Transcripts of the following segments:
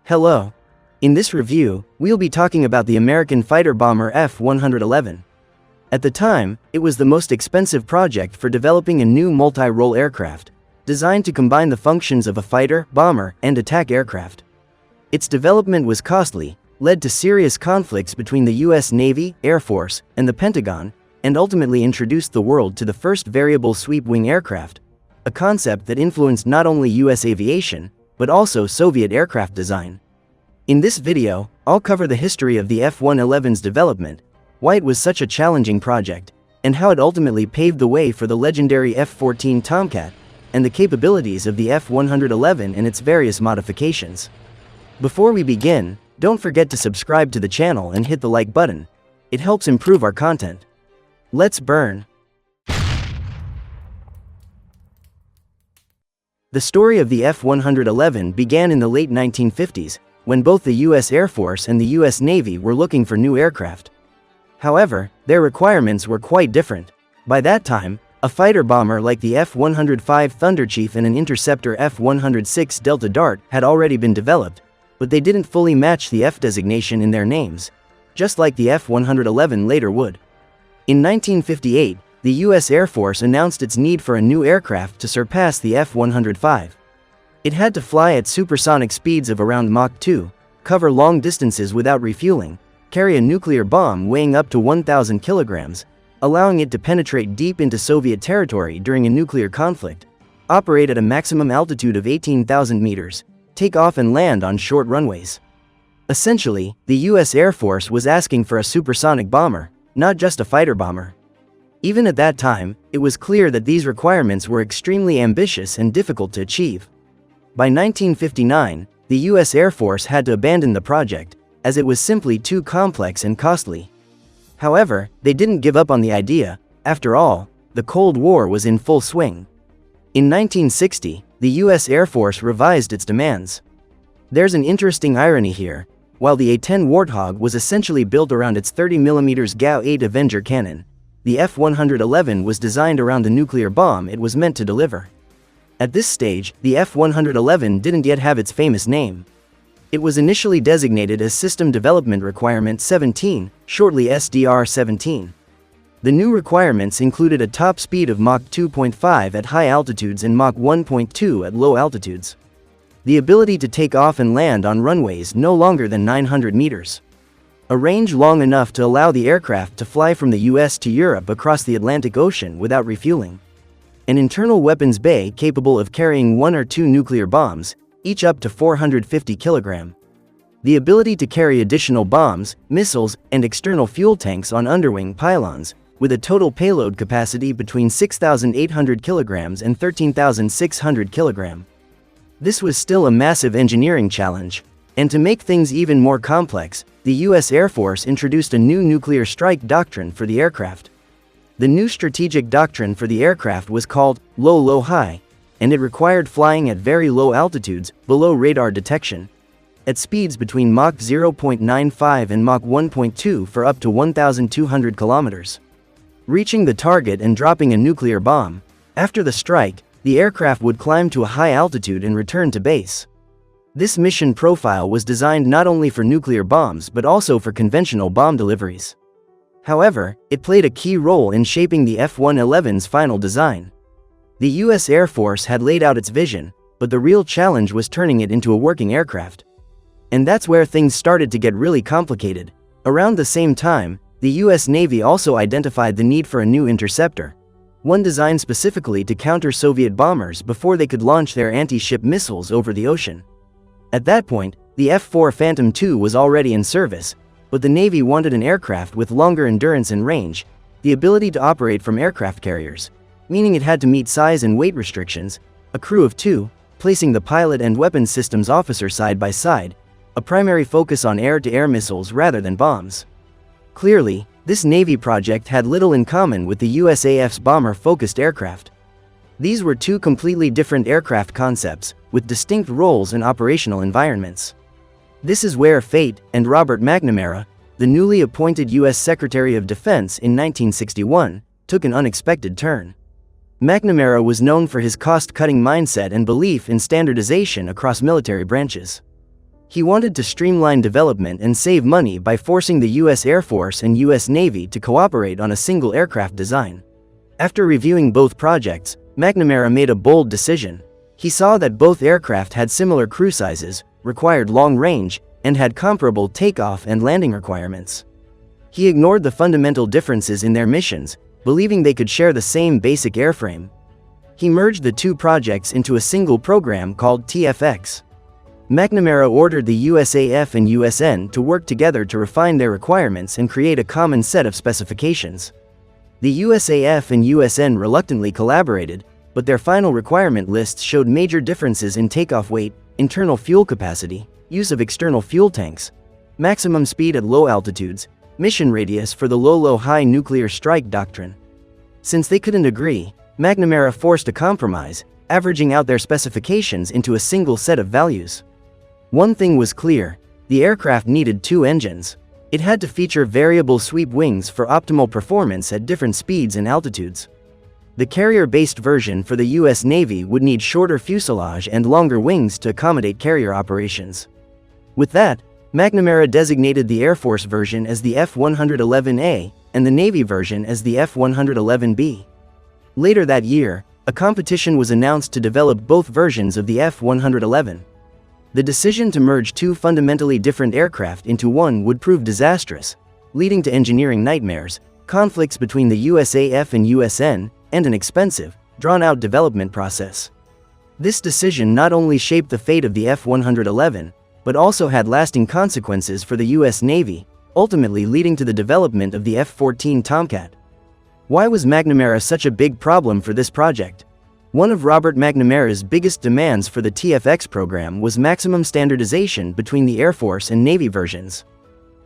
Hello. In this review, we'll be talking about the American fighter bomber F-111. At the time, it was the most expensive project for developing a new multi-role aircraft, designed to combine the functions of a fighter, bomber, and attack aircraft. Its development was costly, led to serious conflicts between the U.S. Navy, Air Force, and the Pentagon, and ultimately introduced the world to the first variable sweep-wing aircraft, a concept that influenced not only U.S. aviation, but also Soviet aircraft design. In this video, I'll cover the history of the F-111's development, why it was such a challenging project, and how it ultimately paved the way for the legendary F-14 Tomcat, and the capabilities of the F-111 and its various modifications. Before we begin, don't forget to subscribe to the channel and hit the like button. It helps improve our content. Let's burn. The story of the F-111 began in the late 1950s, when both the U.S. Air Force and the U.S. Navy were looking for new aircraft. However, their requirements were quite different. By that time, a fighter bomber like the F-105 Thunderchief and an interceptor F-106 Delta Dart had already been developed, but they didn't fully match the F designation in their names, just like the F-111 later would. In 1958, the U.S. Air Force announced its need for a new aircraft to surpass the F-105. It had to fly at supersonic speeds of around Mach 2, cover long distances without refueling, carry a nuclear bomb weighing up to 1,000 kilograms, allowing it to penetrate deep into Soviet territory during a nuclear conflict, operate at a maximum altitude of 18,000 meters, take off and land on short runways. Essentially, the U.S. Air Force was asking for a supersonic bomber, not just a fighter bomber. Even at that time, it was clear that these requirements were extremely ambitious and difficult to achieve. By 1959, the U.S. Air Force had to abandon the project, as it was simply too complex and costly. However, they didn't give up on the idea. After all, the Cold War was in full swing. In 1960, the U.S. Air Force revised its demands. There's an interesting irony here. While the A-10 Warthog was essentially built around its 30mm GAU-8 Avenger cannon, the F-111 was designed around the nuclear bomb it was meant to deliver. At this stage, the F-111 didn't yet have its famous name. It was initially designated as System Development Requirement 17, shortly SDR-17. The new requirements included a top speed of Mach 2.5 at high altitudes and Mach 1.2 at low altitudes. The ability to take off and land on runways no longer than 900 meters. A range long enough to allow the aircraft to fly from the US to Europe across the Atlantic Ocean without refueling. An internal weapons bay capable of carrying 1 or 2 nuclear bombs, each up to 450 kilograms. The ability to carry additional bombs, missiles, and external fuel tanks on underwing pylons, with a total payload capacity between 6,800 kilograms and 13,600 kilograms. This was still a massive engineering challenge, and to make things even more complex, the U.S. Air Force introduced a new nuclear strike doctrine for the aircraft. The new strategic doctrine for the aircraft was called low-low-high, and it required flying at very low altitudes, below radar detection, at speeds between Mach 0.95 and Mach 1.2 for up to 1,200 kilometers. Reaching the target and dropping a nuclear bomb, after the strike, the aircraft would climb to a high altitude and return to base. This mission profile was designed not only for nuclear bombs but also for conventional bomb deliveries. However, it played a key role in shaping the F-111's final design. The U.S. Air Force had laid out its vision, but the real challenge was turning it into a working aircraft. And that's where things started to get really complicated. Around the same time, the U.S. Navy also identified the need for a new interceptor, one designed specifically to counter Soviet bombers before they could launch their anti-ship missiles over the ocean. At that point, the F-4 Phantom II was already in service, but the Navy wanted an aircraft with longer endurance and range, the ability to operate from aircraft carriers, meaning it had to meet size and weight restrictions, a crew of 2, placing the pilot and weapons systems officer side by side, a primary focus on air-to-air missiles rather than bombs. Clearly, this Navy project had little in common with the USAF's bomber-focused aircraft. These were two completely different aircraft concepts, with distinct roles and operational environments. This is where fate and Robert McNamara, the newly appointed U.S. Secretary of Defense in 1961, took an unexpected turn. McNamara was known for his cost-cutting mindset and belief in standardization across military branches. He wanted to streamline development and save money by forcing the U.S. Air Force and U.S. Navy to cooperate on a single aircraft design. After reviewing both projects, McNamara made a bold decision. He saw that both aircraft had similar crew sizes, required long range, and had comparable takeoff and landing requirements. He ignored the fundamental differences in their missions, believing they could share the same basic airframe. He merged the two projects into a single program called TFX. McNamara ordered the USAF and USN to work together to refine their requirements and create a common set of specifications. The USAF and USN reluctantly collaborated, but their final requirement lists showed major differences in takeoff weight, internal fuel capacity, use of external fuel tanks, maximum speed at low altitudes, mission radius for the low-low-high nuclear strike doctrine. Since they couldn't agree, McNamara forced a compromise, averaging out their specifications into a single set of values. One thing was clear: the aircraft needed two engines. It had to feature variable sweep wings for optimal performance at different speeds and altitudes. The carrier-based version for the U.S. Navy would need shorter fuselage and longer wings to accommodate carrier operations. With that, McNamara designated the Air Force version as the F-111A and the Navy version as the F-111B. Later that year, a competition was announced to develop both versions of the F-111. The decision to merge two fundamentally different aircraft into one would prove disastrous, leading to engineering nightmares, conflicts between the USAF and USN, and an expensive, drawn-out development process. This decision not only shaped the fate of the F-111, but also had lasting consequences for the U.S. Navy, ultimately leading to the development of the F-14 Tomcat. Why was McNamara such a big problem for this project? One of Robert McNamara's biggest demands for the TFX program was maximum standardization between the Air Force and Navy versions.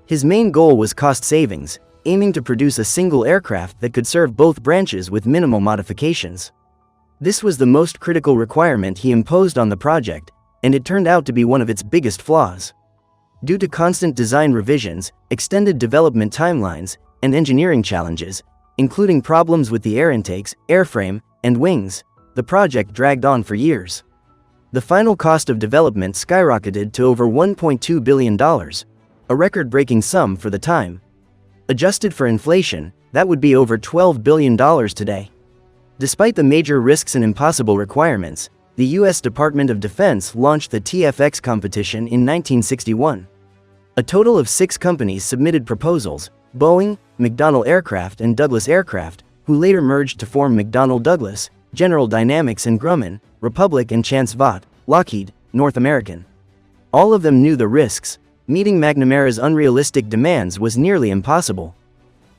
His main goal was cost savings, aiming to produce a single aircraft that could serve both branches with minimal modifications. This was the most critical requirement he imposed on the project, and it turned out to be one of its biggest flaws. Due to constant design revisions, extended development timelines, and engineering challenges, including problems with the air intakes, airframe, and wings, the project dragged on for years. The final cost of development skyrocketed to over $1.2 billion, a record-breaking sum for the time. Adjusted for inflation, that would be over $12 billion today. Despite the major risks and impossible requirements, the U.S. Department of Defense launched the TFX competition in 1961. A total of 6 companies submitted proposals: Boeing, McDonnell Aircraft, and Douglas Aircraft, who later merged to form McDonnell Douglas, General Dynamics and Grumman, Republic and Chance Vought, Lockheed, North American. All of them knew the risks. Meeting McNamara's unrealistic demands was nearly impossible.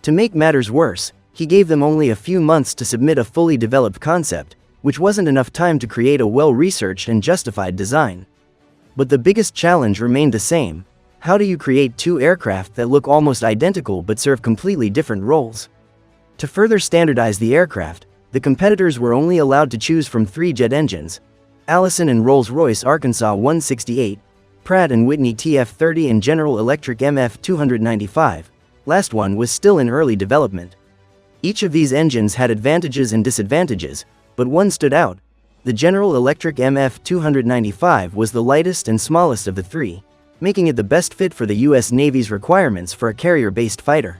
To make matters worse, he gave them only a few months to submit a fully developed concept, which wasn't enough time to create a well-researched and justified design. But the biggest challenge remained the same: how do you create two aircraft that look almost identical but serve completely different roles? To further standardize the aircraft, the competitors were only allowed to choose from 3 jet engines: Allison and Rolls-Royce Arkansas 168, Pratt & Whitney TF-30, and General Electric MF-295. Last one was still in early development. Each of these engines had advantages and disadvantages, but one stood out. The General Electric MF-295 was the lightest and smallest of the 3, making it the best fit for the U.S. Navy's requirements for a carrier-based fighter.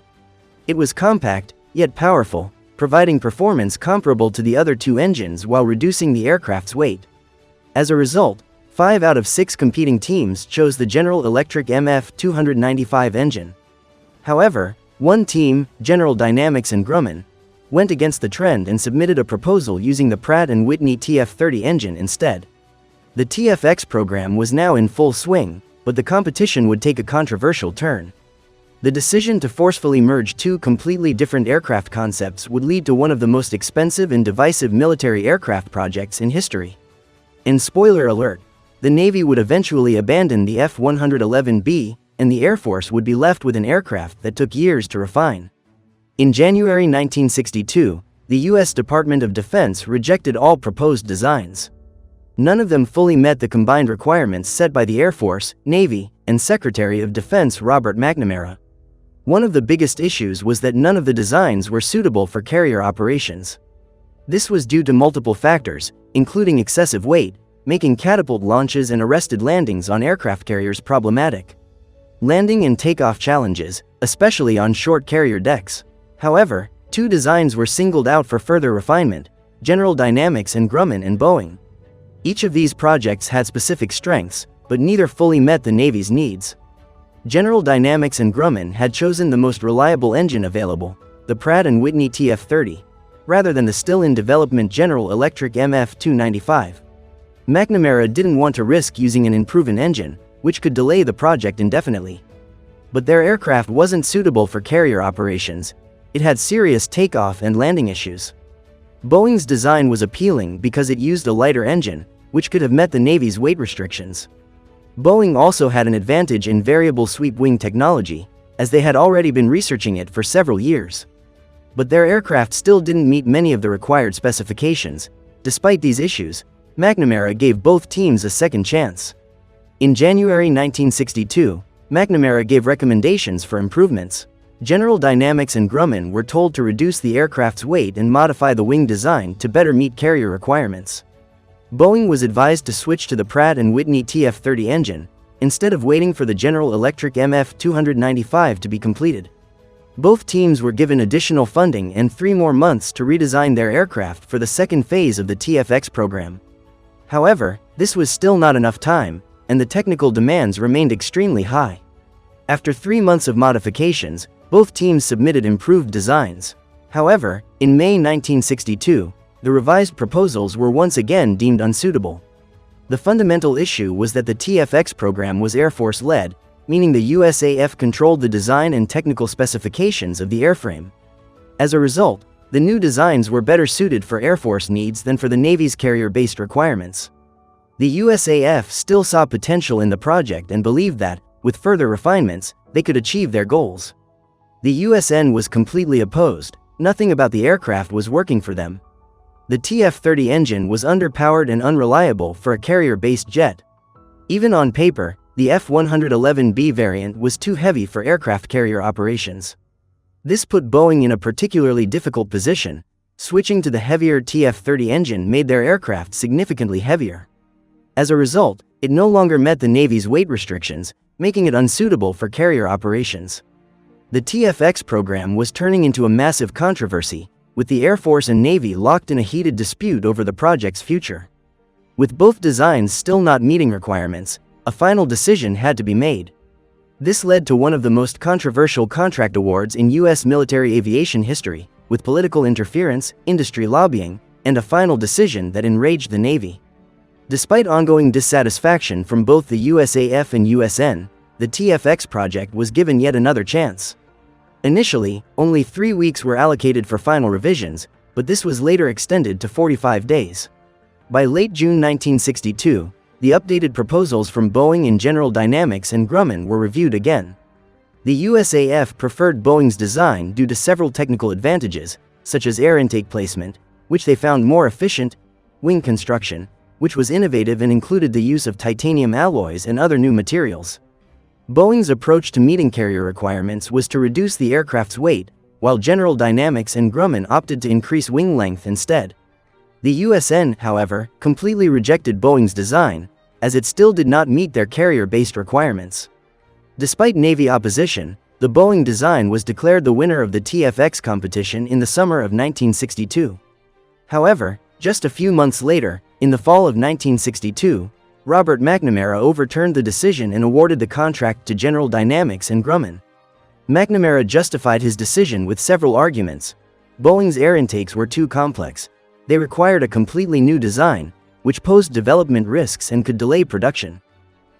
It was compact, yet powerful, providing performance comparable to the other 2 engines while reducing the aircraft's weight. As a result, 5 out of 6 competing teams chose the General Electric MF-295 engine. However, one team, General Dynamics and Grumman, went against the trend and submitted a proposal using the Pratt & Whitney TF-30 engine instead. The TFX program was now in full swing, but the competition would take a controversial turn. The decision to forcefully merge 2 completely different aircraft concepts would lead to one of the most expensive and divisive military aircraft projects in history. And spoiler alert, the Navy would eventually abandon the F-111B, and the Air Force would be left with an aircraft that took years to refine. In January 1962, the U.S. Department of Defense rejected all proposed designs. None of them fully met the combined requirements set by the Air Force, Navy, and Secretary of Defense Robert McNamara. One of the biggest issues was that none of the designs were suitable for carrier operations. This was due to multiple factors, including excessive weight, weight limitations, and cost. The Navy wanted a design that could handle the aircraft's weight, but could also provide a making catapult launches and arrested landings on aircraft carriers problematic. Landing and takeoff challenges, especially on short carrier decks. However, two designs were singled out for further refinement: General Dynamics and Grumman and Boeing. Each of these projects had specific strengths, but neither fully met the Navy's needs. General Dynamics and Grumman had chosen the most reliable engine available, the Pratt & Whitney TF-30, rather than the still-in-development General Electric MF-295. McNamara didn't want to risk using an unproven engine, which could delay the project indefinitely. But their aircraft wasn't suitable for carrier operations. It had serious takeoff and landing issues. Boeing's design was appealing because it used a lighter engine, which could have met the Navy's weight restrictions. Boeing also had an advantage in variable sweep wing technology, as they had already been researching it for several years. But their aircraft still didn't meet many of the required specifications. Despite these issues, McNamara gave both teams a second chance. In January 1962, McNamara gave recommendations for improvements. General Dynamics and Grumman were told to reduce the aircraft's weight and modify the wing design to better meet carrier requirements. Boeing was advised to switch to the Pratt & Whitney TF-30 engine, instead of waiting for the General Electric MF-295 to be completed. Both teams were given additional funding and 3 more months to redesign their aircraft for the second phase of the TFX program. However, this was still not enough time, and the technical demands remained extremely high. After 3 months of modifications, both teams submitted improved designs. However, in May 1962, the revised proposals were once again deemed unsuitable. The fundamental issue was that the TFX program was Air Force-led, meaning the USAF controlled the design and technical specifications of the airframe. As a result, the new designs were better suited for Air Force needs than for the Navy's carrier-based requirements. The USAF still saw potential in the project and believed that, with further refinements, they could achieve their goals. The USN was completely opposed. Nothing about the aircraft was working for them. The TF-30 engine was underpowered and unreliable for a carrier-based jet. Even on paper, the F-111B variant was too heavy for aircraft carrier operations. This put Boeing in a particularly difficult position. Switching to the heavier TF-30 engine made their aircraft significantly heavier. As a result, it no longer met the Navy's weight restrictions, making it unsuitable for carrier operations. The TFX program was turning into a massive controversy, with the Air Force and Navy locked in a heated dispute over the project's future. With both designs still not meeting requirements, a final decision had to be made. This led to one of the most controversial contract awards in U.S. military aviation history, with political interference, industry lobbying, and a final decision that enraged the Navy. Despite ongoing dissatisfaction from both the USAF and USN, the TFX project was given yet another chance. Initially, only 3 weeks were allocated for final revisions, but this was later extended to 45 days. By late June 1962, the updated proposals from Boeing and General Dynamics and Grumman were reviewed again. The USAF preferred Boeing's design due to several technical advantages, such as air intake placement, which they found more efficient, wing construction, which was innovative and included the use of titanium alloys and other new materials. Boeing's approach to meeting carrier requirements was to reduce the aircraft's weight, while General Dynamics and Grumman opted to increase wing length instead. The USN, however, completely rejected Boeing's design, as it still did not meet their carrier-based requirements. Despite Navy opposition, the Boeing design was declared the winner of the TFX competition in the summer of 1962. However, just a few months later, in the fall of 1962, Robert McNamara overturned the decision and awarded the contract to General Dynamics and Grumman. McNamara justified his decision with several arguments. Boeing's air intakes were too complex. They required a completely new design, which posed development risks and could delay production.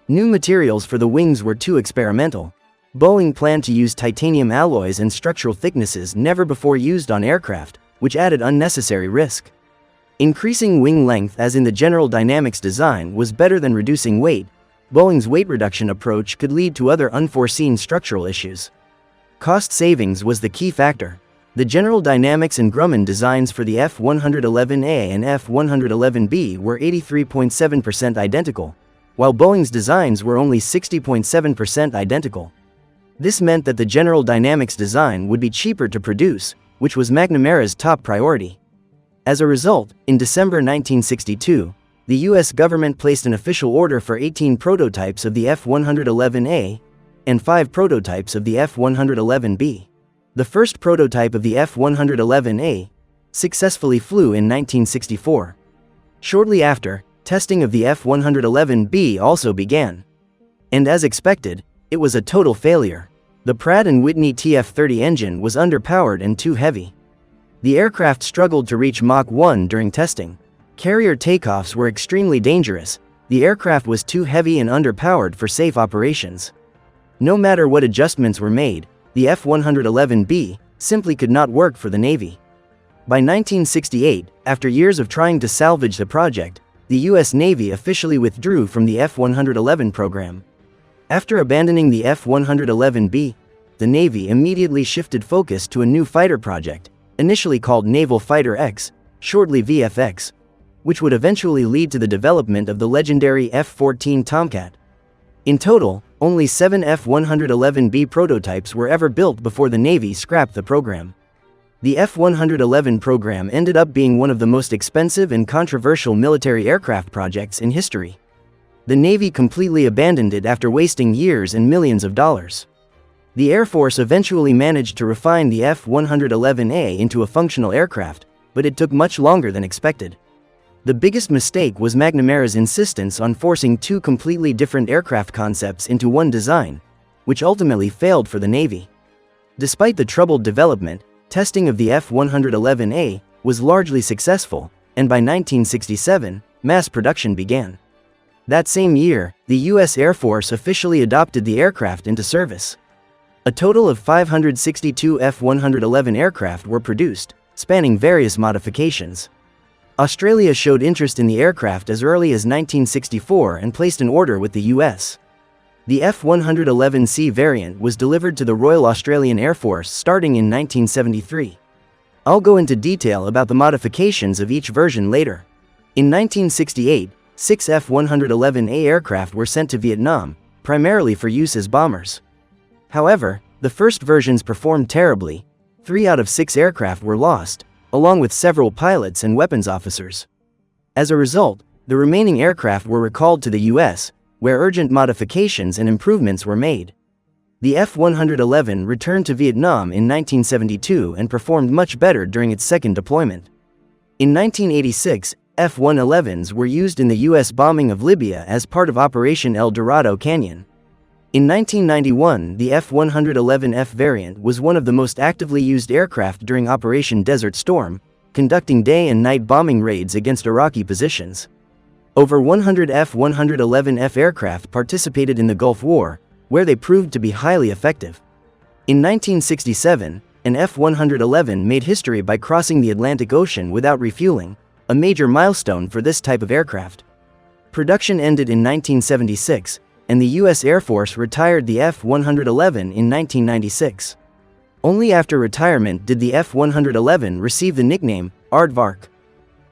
New materials for the wings were too experimental. Boeing planned to use titanium alloys and structural thicknesses never before used on aircraft, which added unnecessary risk. Increasing wing length, as in the General Dynamics design, was better than reducing weight. Boeing's weight reduction approach could lead to other unforeseen structural issues. Cost savings was the key factor. The General Dynamics and Grumman designs for the F-111A and F-111B were 83.7% identical, while Boeing's designs were only 60.7% identical. This meant that the General Dynamics design would be cheaper to produce, which was McNamara's top priority. As a result, in December 1962, the US government placed an official order for 18 prototypes of the F-111A and 5 prototypes of the F-111B. The first prototype of the F-111A successfully flew in 1964. Shortly after, testing of the F-111B also began. And as expected, it was a total failure. The Pratt & Whitney TF-30 engine was underpowered and too heavy. The aircraft struggled to reach Mach 1 during testing. Carrier takeoffs were extremely dangerous. The aircraft was too heavy and underpowered for safe operations. No matter what adjustments were made, the F-111B simply could not work for the Navy. By 1968, after years of trying to salvage the project, the US Navy officially withdrew from the F-111 program. After abandoning the F-111B, the Navy immediately shifted focus to a new fighter project, initially called Naval Fighter X, shortly VFX, which would eventually lead to the development of the legendary F-14 Tomcat. In total, only 7 F-111B prototypes were ever built before the Navy scrapped the program. The F-111 program ended up being one of the most expensive and controversial military aircraft projects in history. The Navy completely abandoned it after wasting years and millions of dollars. The Air Force eventually managed to refine the F-111A into a functional aircraft, but it took much longer than expected. The biggest mistake was McNamara's insistence on forcing 2 completely different aircraft concepts into one design, which ultimately failed for the Navy. Despite the troubled development, testing of the F-111A was largely successful, and by 1967, mass production began. That same year, the US Air Force officially adopted the aircraft into service. A total of 562 F-111 aircraft were produced, spanning various modifications. Australia showed interest in the aircraft as early as 1964 and placed an order with the US. The F-111C variant was delivered to the Royal Australian Air Force starting in 1973. I'll go into detail about the modifications of each version later. In 1968, 6 F-111A aircraft were sent to Vietnam, primarily for use as bombers. However, the first versions performed terribly. 3 out of 6 aircraft were lost, along with several pilots and weapons officers. As a result, the remaining aircraft were recalled to the US, where urgent modifications and improvements were made. The F-111 returned to Vietnam in 1972 and performed much better during its second deployment. In 1986, F-111s were used in the US bombing of Libya as part of Operation El Dorado Canyon. In 1991, the F-111F variant was one of the most actively used aircraft during Operation Desert Storm, conducting day and night bombing raids against Iraqi positions. Over 100 F-111F aircraft participated in the Gulf War, where they proved to be highly effective. In 1967, an F-111 made history by crossing the Atlantic Ocean without refueling, a major milestone for this type of aircraft. Production ended in 1976, and the US Air Force retired the F-111 in 1996. Only after retirement did the F-111 receive the nickname Aardvark.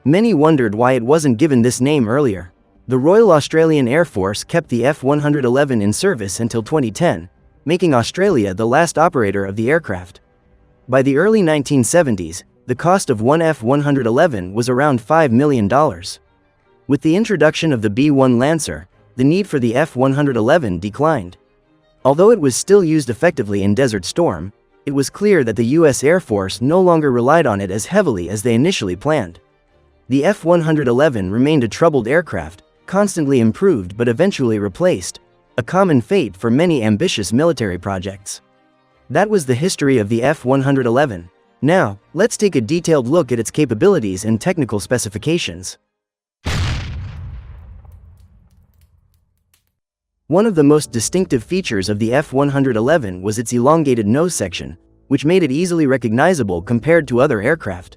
Many wondered why it wasn't given this name earlier. The Royal Australian Air Force kept the F-111 in service until 2010, making Australia the last operator of the aircraft. By the early 1970s, the cost of one F-111 was around $5 million. With the introduction of the B-1 Lancer, the need for the F-111 declined. Although it was still used effectively in Desert Storm, it was clear that the US Air Force no longer relied on it as heavily as they initially planned. The F-111 remained a troubled aircraft, constantly improved but eventually replaced, a common fate for many ambitious military projects. That was the history of the F-111. Now, let's take a detailed look at its capabilities and technical specifications. One of the most distinctive features of the F-111 was its elongated nose section, which made it easily recognizable compared to other aircraft.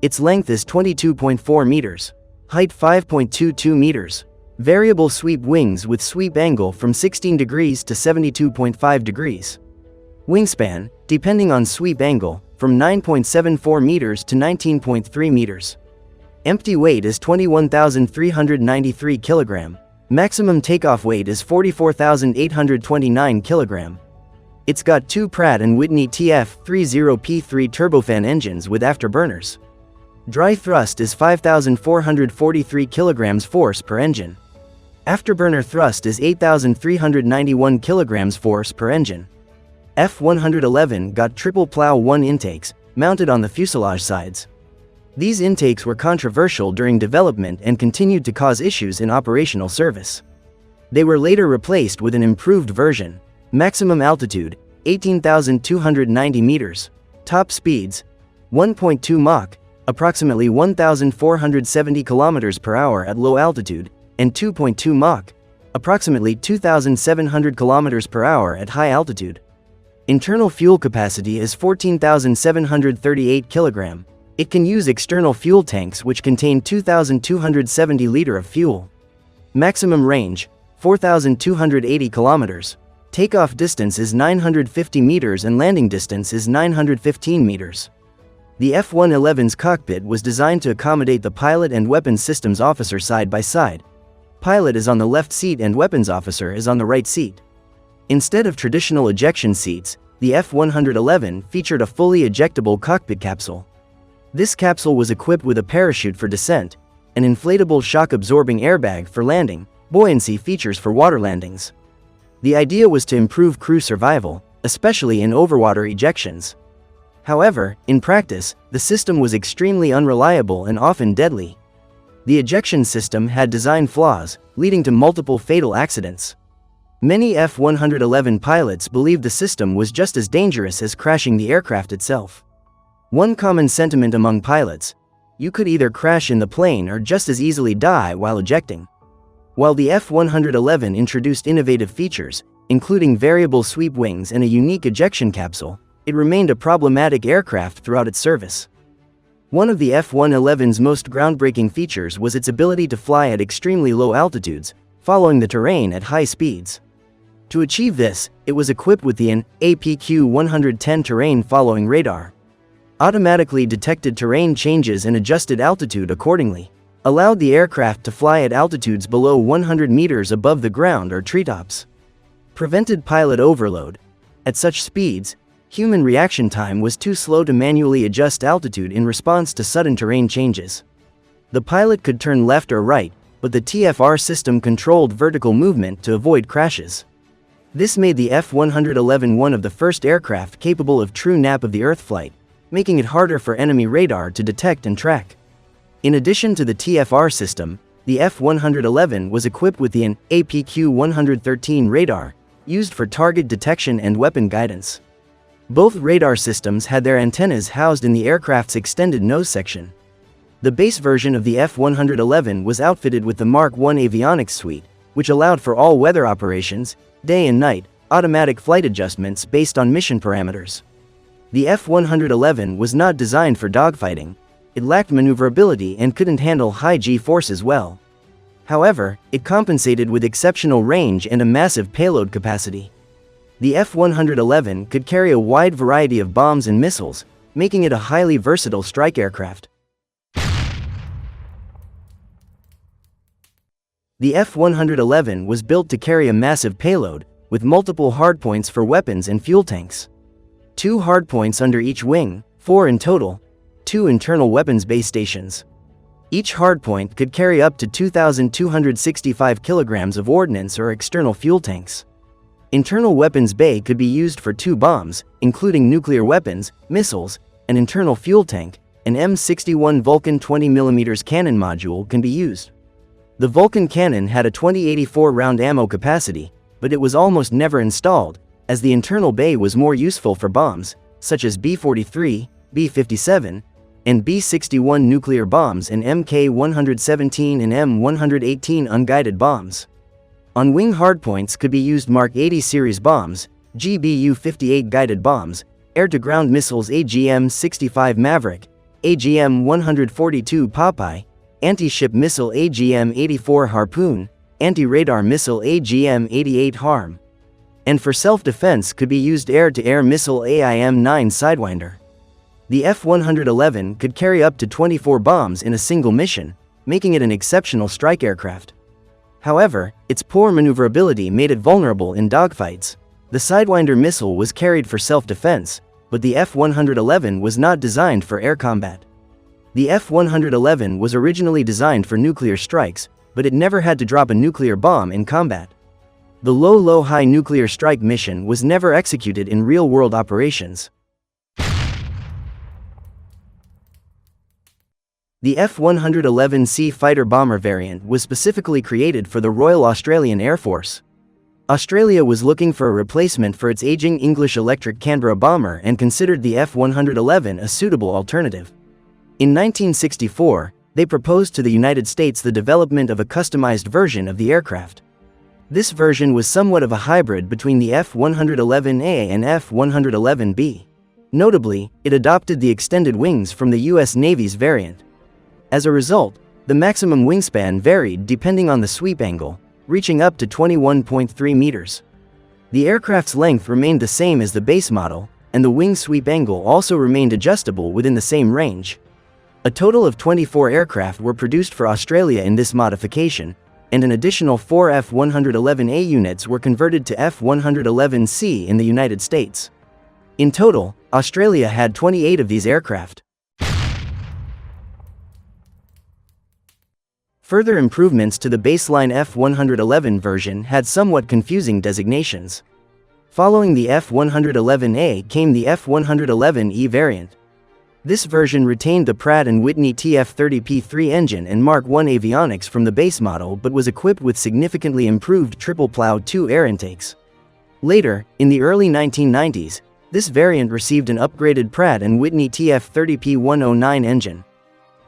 Its length is 22.4 meters, height 5.22 meters, variable sweep wings with sweep angle from 16 degrees to 72.5 degrees. Wingspan, depending on sweep angle, from 9.74 meters to 19.3 meters. Empty weight is 21,393 kilogram. Maximum takeoff weight is 44,829 kg. It's got 2 Pratt & Whitney TF-30P3 turbofan engines with afterburners. Dry thrust is 5,443 kg force per engine. Afterburner thrust is 8,391 kg force per engine. F-111 got triple plow 1 intakes, mounted on the fuselage sides. These intakes were controversial during development and continued to cause issues in operational service. They were later replaced with an improved version. Maximum altitude, 18,290 meters. Top speeds, 1.2 Mach, approximately 1,470 km per hour at low altitude, and 2.2 Mach, approximately 2,700 km per hour at high altitude. Internal fuel capacity is 14,738 kg. It can use external fuel tanks which contain 2,270 liters of fuel. Maximum range, 4,280 km. Takeoff distance is 950 meters and landing distance is 915 meters. The F-111's cockpit was designed to accommodate the pilot and weapons systems officer side by side. Pilot is on the left seat and weapons officer is on the right seat. Instead of traditional ejection seats, the F-111 featured a fully ejectable cockpit capsule. This capsule was equipped with a parachute for descent, an inflatable shock-absorbing airbag for landing, buoyancy features for water landings. The idea was to improve crew survival, especially in overwater ejections. However, in practice, the system was extremely unreliable and often deadly. The ejection system had design flaws, leading to multiple fatal accidents. Many F-111 pilots believed the system was just as dangerous as crashing the aircraft itself. One common sentiment among pilots: you could either crash in the plane or just as easily die while ejecting. While the F-111 introduced innovative features, including variable sweep wings and a unique ejection capsule, it remained a problematic aircraft throughout its service. One of the F-111's most groundbreaking features was its ability to fly at extremely low altitudes, following the terrain at high speeds. To achieve this, it was equipped with the APQ-110 terrain following radar. Automatically detected terrain changes and adjusted altitude accordingly, allowed the aircraft to fly at altitudes below 100 meters above the ground or treetops. Prevented pilot overload. At such speeds, human reaction time was too slow to manually adjust altitude in response to sudden terrain changes. The pilot could turn left or right, but the TFR system controlled vertical movement to avoid crashes. This made the F-111 one of the first aircraft capable of true nap of the Earth flight, making it harder for enemy radar to detect and track. In addition to the TFR system, the F-111 was equipped with the APQ-113 radar, used for target detection and weapon guidance. Both radar systems had their antennas housed in the aircraft's extended nose section. The base version of the F-111 was outfitted with the Mark I avionics suite, which allowed for all weather operations, day and night, automatic flight adjustments based on mission parameters. The F-111 was not designed for dogfighting. It lacked maneuverability and couldn't handle high G-forces well. However, it compensated with exceptional range and a massive payload capacity. The F-111 could carry a wide variety of bombs and missiles, making it a highly versatile strike aircraft. The F-111 was built to carry a massive payload, with multiple hardpoints for weapons and fuel tanks. 2 hardpoints under each wing, 4 in total, 2 internal weapons base stations. Each hardpoint could carry up to 2,265 kilograms of ordnance or external fuel tanks. Internal weapons bay could be used for 2 bombs, including nuclear weapons, missiles, an internal fuel tank. An M61 Vulcan 20mm cannon module can be used. The Vulcan cannon had a 2084 round ammo capacity, but it was almost never installed, as the internal bay was more useful for bombs, such as B-43, B-57, and B-61 nuclear bombs and Mk-117 and M-118 unguided bombs. On-wing hardpoints could be used Mark 80 series bombs, GBU-58 guided bombs, air-to-ground missiles AGM-65 Maverick, AGM-142 Popeye, anti-ship missile AGM-84 Harpoon, anti-radar missile AGM-88 Harm. And for self-defense could be used air-to-air missile AIM-9 Sidewinder. The F-111 could carry up to 24 bombs in a single mission, making it an exceptional strike aircraft. However, its poor maneuverability made it vulnerable in dogfights. The Sidewinder missile was carried for self-defense, but the F-111 was not designed for air combat. The F-111 was originally designed for nuclear strikes, but it never had to drop a nuclear bomb in combat. The low-low-high nuclear strike mission was never executed in real-world operations. The F-111C fighter-bomber variant was specifically created for the Royal Australian Air Force. Australia was looking for a replacement for its aging English electric Canberra bomber and considered the F-111 a suitable alternative. In 1964, they proposed to the United States the development of a customized version of the aircraft. This version was somewhat of a hybrid between the F-111A and F-111B. Notably, it adopted the extended wings from the U.S. Navy's variant. As a result, the maximum wingspan varied depending on the sweep angle, reaching up to 21.3 meters. The aircraft's length remained the same as the base model, and the wing sweep angle also remained adjustable within the same range. A total of 24 aircraft were produced for Australia in this modification, and an additional 4 F-111A units were converted to F-111C in the United States. In total, Australia had 28 of these aircraft. Further improvements to the baseline F-111 version had somewhat confusing designations. Following the F-111A came the F-111E variant. This version retained the Pratt & Whitney TF-30P3 engine and Mark I avionics from the base model but was equipped with significantly improved triple-plow 2 air intakes. Later, in the early 1990s, this variant received an upgraded Pratt & Whitney TF-30P109 engine.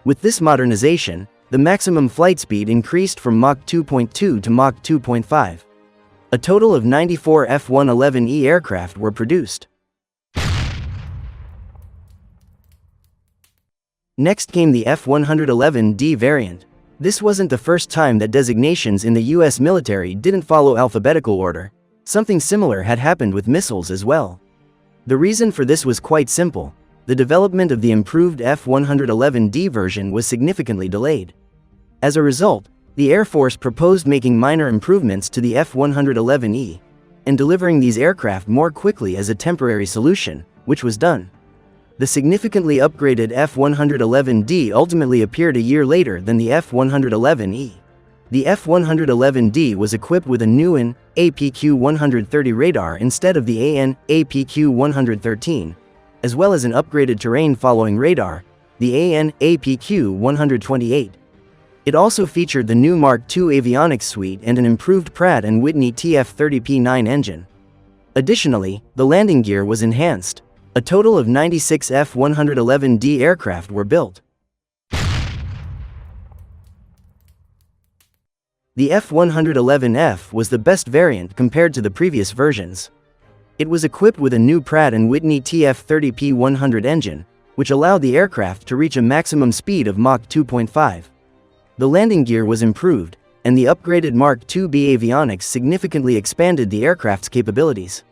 With this modernization, the maximum flight speed increased from Mach 2.2 to Mach 2.5. A total of 94 F-111E aircraft were produced. Next came the F-111D variant. This wasn't the first time that designations in the US military didn't follow alphabetical order. Something similar had happened with missiles as well. The reason for this was quite simple. The development of the improved F-111D version was significantly delayed. As a result, the Air Force proposed making minor improvements to the F-111E and delivering these aircraft more quickly as a temporary solution, which was done. The significantly upgraded F-111D ultimately appeared a year later than the F-111E. The F-111D was equipped with a new AN APQ-130 radar instead of the AN APQ-113, as well as an upgraded terrain-following radar, the AN APQ-128. It also featured the new Mark II avionics suite and an improved Pratt & Whitney TF-30P9 engine. Additionally, the landing gear was enhanced. A total of 96 F-111D aircraft were built. The F-111F was the best variant compared to the previous versions. It was equipped with a new Pratt & Whitney TF-30P100 engine, which allowed the aircraft to reach a maximum speed of Mach 2.5. The landing gear was improved, and the upgraded Mark IIB avionics significantly expanded the aircraft's capabilities.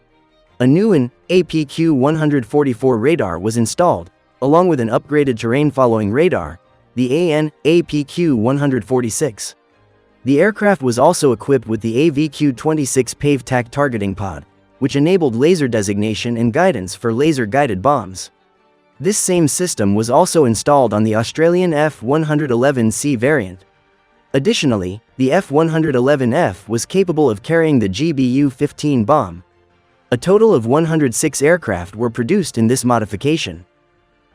A new AN APQ-144 radar was installed, along with an upgraded terrain-following radar, the AN APQ-146. The aircraft was also equipped with the AVQ-26 paved tack targeting pod, which enabled laser designation and guidance for laser-guided bombs. This same system was also installed on the Australian F-111C variant. Additionally, the F-111F was capable of carrying the GBU-15 bomb. A total of 106 aircraft were produced in this modification.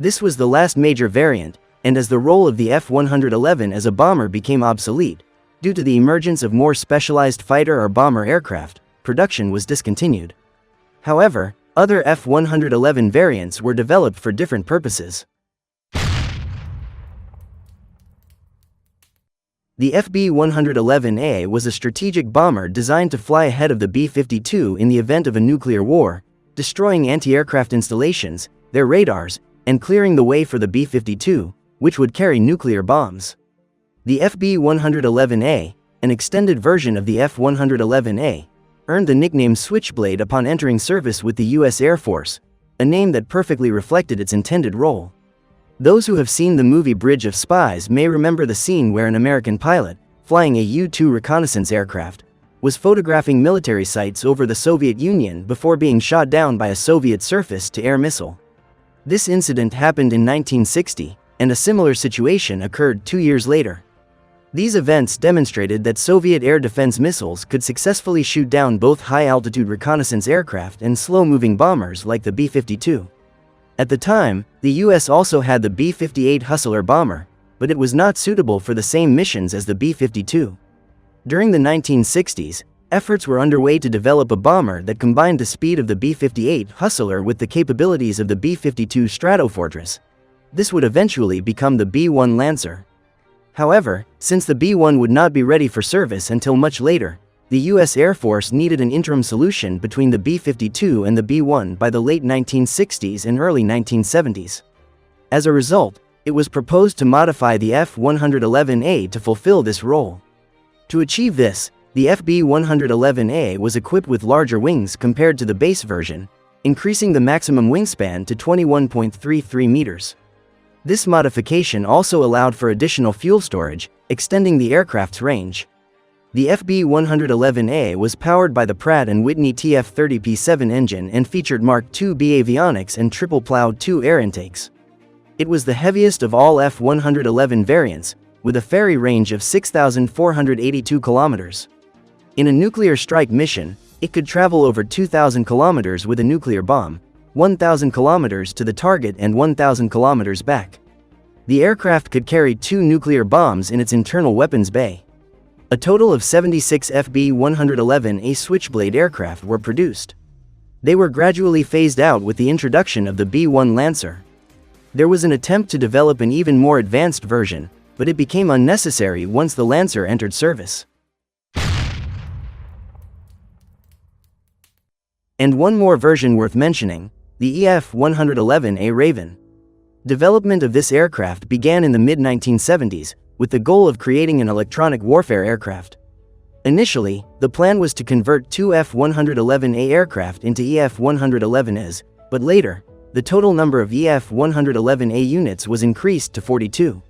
This was the last major variant, and as the role of the F-111 as a bomber became obsolete, due to the emergence of more specialized fighter or bomber aircraft, production was discontinued. However, other F-111 variants were developed for different purposes. The FB-111A was a strategic bomber designed to fly ahead of the B-52 in the event of a nuclear war, destroying anti-aircraft installations, their radars, and clearing the way for the B-52, which would carry nuclear bombs. The FB-111A, an extended version of the F-111A, earned the nickname Switchblade upon entering service with the U.S. Air Force, a name that perfectly reflected its intended role. Those who have seen the movie Bridge of Spies may remember the scene where an American pilot, flying a U-2 reconnaissance aircraft, was photographing military sites over the Soviet Union before being shot down by a Soviet surface-to-air missile. This incident happened in 1960, and a similar situation occurred 2 years later. These events demonstrated that Soviet air defense missiles could successfully shoot down both high-altitude reconnaissance aircraft and slow-moving bombers like the B-52. At the time, the US also had the B-58 Hustler bomber, but it was not suitable for the same missions as the B-52. During the 1960s, efforts were underway to develop a bomber that combined the speed of the B-58 Hustler with the capabilities of the B-52 Stratofortress. This would eventually become the B-1 Lancer. However, since the B-1 would not be ready for service until much later, the US Air Force needed an interim solution between the B-52 and the B-1 by the late 1960s and early 1970s. As a result, it was proposed to modify the F-111A to fulfill this role. To achieve this, the FB-111A was equipped with larger wings compared to the base version, increasing the maximum wingspan to 21.33 meters. This modification also allowed for additional fuel storage, extending the aircraft's range. The FB-111A was powered by the Pratt & Whitney TF-30P7 engine and featured Mark II-B avionics and triple-plow 2 air intakes. It was the heaviest of all F-111 variants, with a ferry range of 6,482 kilometers. In a nuclear strike mission, it could travel over 2,000 kilometers with a nuclear bomb, 1,000 kilometers to the target and 1,000 kilometers back. The aircraft could carry 2 nuclear bombs in its internal weapons bay. A total of 76 FB-111A Switchblade aircraft were produced. They were gradually phased out with the introduction of the B-1 Lancer. There was an attempt to develop an even more advanced version, but it became unnecessary once the Lancer entered service. And one more version worth mentioning, the EF-111A Raven. Development of this aircraft began in the mid-1970s, with the goal of creating an electronic warfare aircraft. Initially, the plan was to convert 2 F-111A aircraft into EF-111As, but later, the total number of EF-111A units was increased to 42.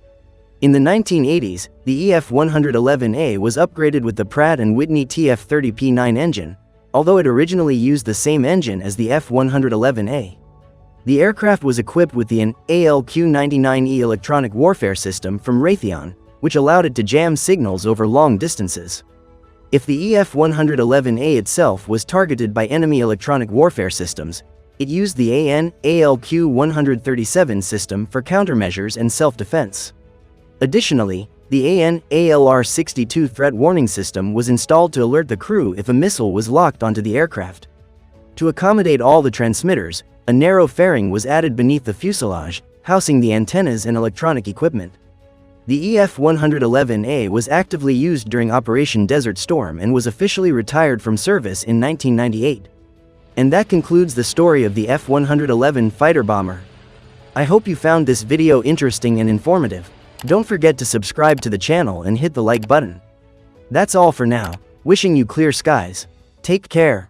In the 1980s, the EF-111A was upgraded with the Pratt & Whitney TF-30P9 engine, although it originally used the same engine as the F-111A. The aircraft was equipped with the ALQ-99E electronic warfare system from Raytheon, which allowed it to jam signals over long distances. If the EF-111A itself was targeted by enemy electronic warfare systems, it used the AN/ALQ-137 system for countermeasures and self-defense. Additionally, the AN/ALR-62 threat warning system was installed to alert the crew if a missile was locked onto the aircraft. To accommodate all the transmitters, a narrow fairing was added beneath the fuselage, housing the antennas and electronic equipment. The EF-111A was actively used during Operation Desert Storm and was officially retired from service in 1998. And that concludes the story of the F-111 fighter bomber. I hope you found this video interesting and informative. Don't forget to subscribe to the channel and hit the like button. That's all for now, wishing you clear skies. Take care.